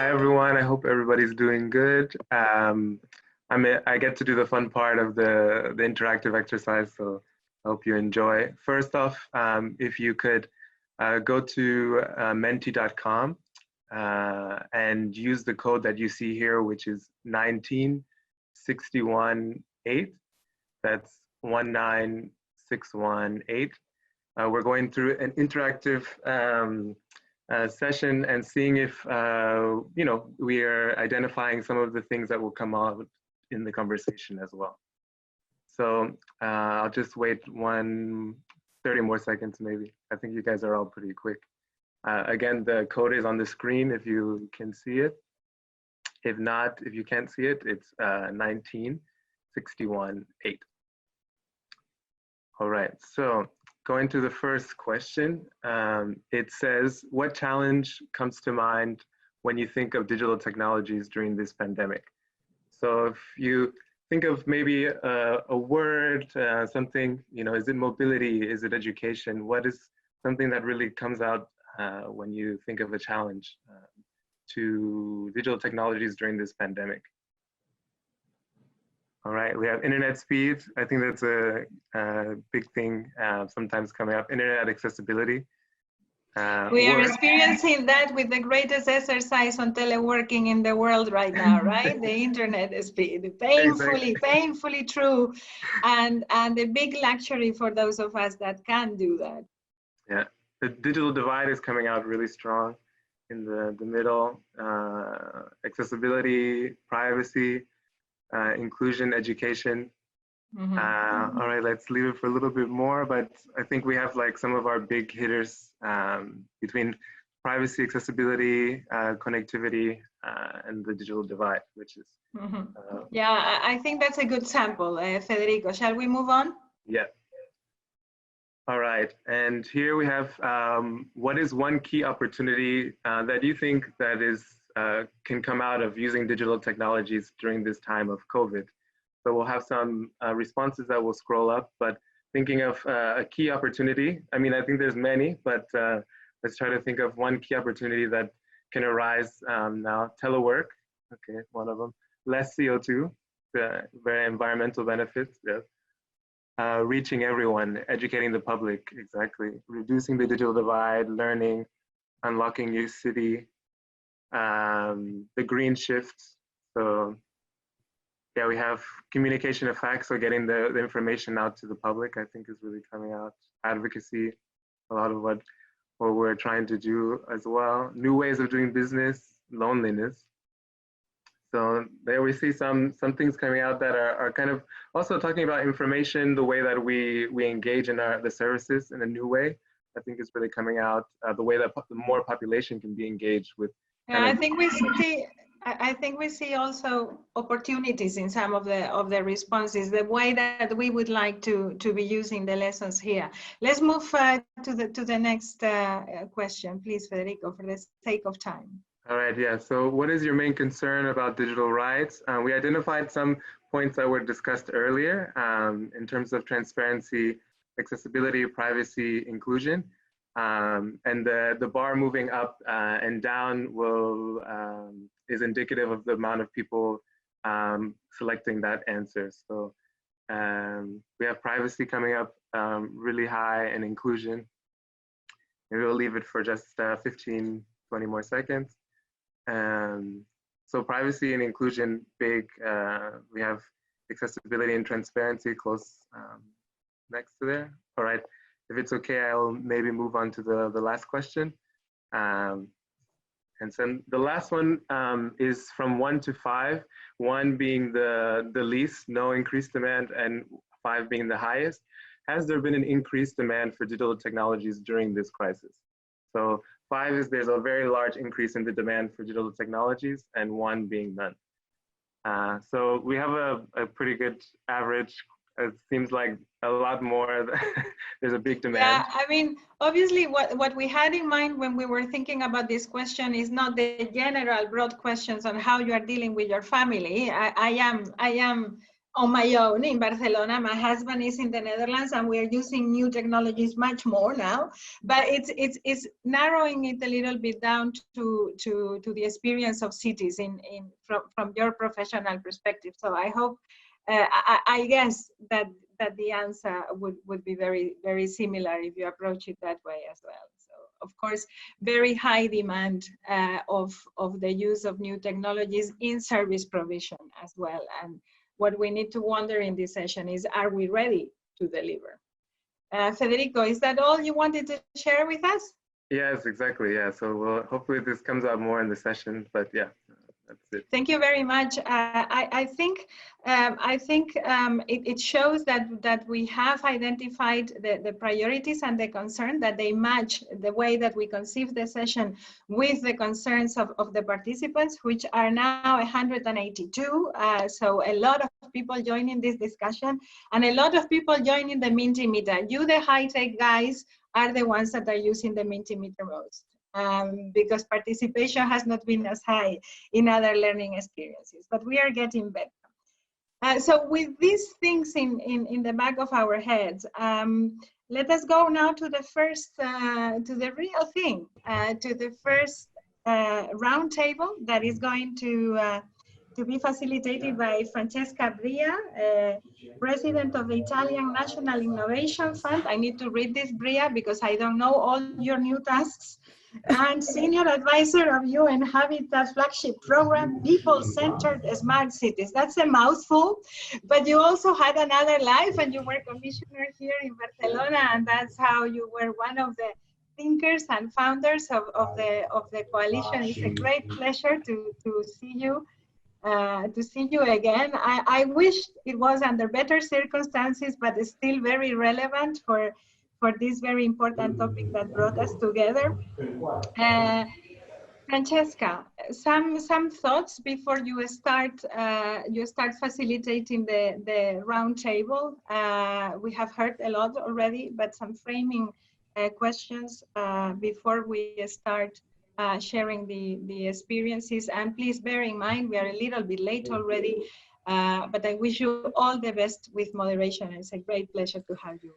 Hi everyone. I hope everybody's doing good. I get to do the fun part of the interactive exercise, so I hope you enjoy. First off, if you could go to menti.com and use the code that you see here, which is 19618. That's 19618. We're going through an interactive session and seeing if we are identifying some of the things that will come out in the conversation as well. So I'll just wait 30 more seconds maybe. I think you guys are all pretty quick. Again, the code is on the screen if you can see it. If not, if you can't see it, it's 19618. All right, so going to the first question, it says, what challenge comes to mind when you think of digital technologies during this pandemic? So if you think of maybe a word, something, is it mobility? Is it education? What is something that really comes out when you think of a challenge to digital technologies during this pandemic? All right, we have internet speed. I think that's a big thing sometimes coming up. Internet accessibility. We are experiencing that with the greatest exercise on teleworking in the world right now, right? The internet speed, painfully true, and a big luxury for those of us that can do that. Yeah, the digital divide is coming out really strong in the middle. Accessibility, privacy. Inclusion, education. Mm-hmm. All right, let's leave it for a little bit more, but I think we have like some of our big hitters between privacy, accessibility, connectivity, and the digital divide, which is. Yeah, I think that's a good sample, Federico. Shall we move on? Yeah. All right, and here we have what is one key opportunity that you think that is can come out of using digital technologies during this time of COVID. So we'll have some responses that will scroll up, but thinking of a key opportunity, I mean, I think there's many, but let's try to think of one key opportunity that can arise now. Telework, okay, one of them. Less CO2, very environmental benefits, yes. Reaching everyone, educating the public, exactly. Reducing the digital divide, learning, unlocking new city, the green shift. So yeah, we have communication effects, so getting the information out to the public, I think is really coming out. Advocacy, a lot of what we're trying to do as well. New ways of doing business, loneliness. So there we see some things coming out that are kind of also talking about information, the way that we engage in the services in a new way. I think is really coming out, the way that more population can be engaged with. Yeah, I think we see also opportunities in some of the responses, the way that we would like to be using the lessons here. Let's move to the next question, please, Federico, for the sake of time. All right, yeah. So what is your main concern about digital rights? We identified some points that were discussed earlier in terms of transparency, accessibility, privacy, inclusion. And the bar moving up and down is indicative of the amount of people selecting that answer. So we have privacy coming up really high, and inclusion. Maybe we'll leave it for just 15, 20 more seconds. So privacy and inclusion, big. We have accessibility and transparency close next to there. All right. If it's okay, I'll maybe move on to the last question. And so the last one is from 1 to 5, 1 being the least, no increased demand, and 5 being the highest. Has there been an increased demand for digital technologies during this crisis? So 5 is there's a very large increase in the demand for digital technologies, and 1 being none. So we have a pretty good average. It seems like a lot more, there's a big demand. Yeah, I mean, obviously what we had in mind when we were thinking about this question is not the general broad questions on how you are dealing with your family. I am on my own in Barcelona. My husband is in the Netherlands, and we are using new technologies much more now. But it's narrowing it a little bit down to the experience of cities from your professional perspective. So I hope, I guess that the answer would be very similar if you approach it that way as well. So of course, very high demand of the use of new technologies in service provision as well. And what we need to wonder in this session is, are we ready to deliver? Federico, is that all you wanted to share with us? Yes, exactly. Yeah. So hopefully this comes out more in the session, but yeah, that's it. Thank you very much. I think it shows that we have identified the priorities and the concern, that they match the way that we conceive the session with the concerns of the participants, which are now 182. So a lot of people joining this discussion, and a lot of people joining the Mentimeter. You, the high-tech guys, are the ones that are using the Mentimeter most. Because participation has not been as high in other learning experiences, but we are getting better. So with these things in the back of our heads, let us go now to the first, to the real thing, to the first roundtable that is going to be facilitated by Francesca Bria, President of the Italian National Innovation Fund. I need to read this, Bria, because I don't know all your new tasks. And Senior Advisor of UN Habitat Flagship Program, People-Centered Smart Cities. That's a mouthful, but you also had another life, and you were commissioner here in Barcelona, and that's how you were one of the thinkers and founders of the coalition. It's a great pleasure to see you. Again. I wish it was under better circumstances, but it's still very relevant for this very important topic that brought us together. Francesca, some thoughts before you start facilitating the round table. We have heard a lot already, but some framing questions before we start sharing the experiences. And please bear in mind, we are a little bit late already, but I wish you all the best with moderation. It's a great pleasure to have you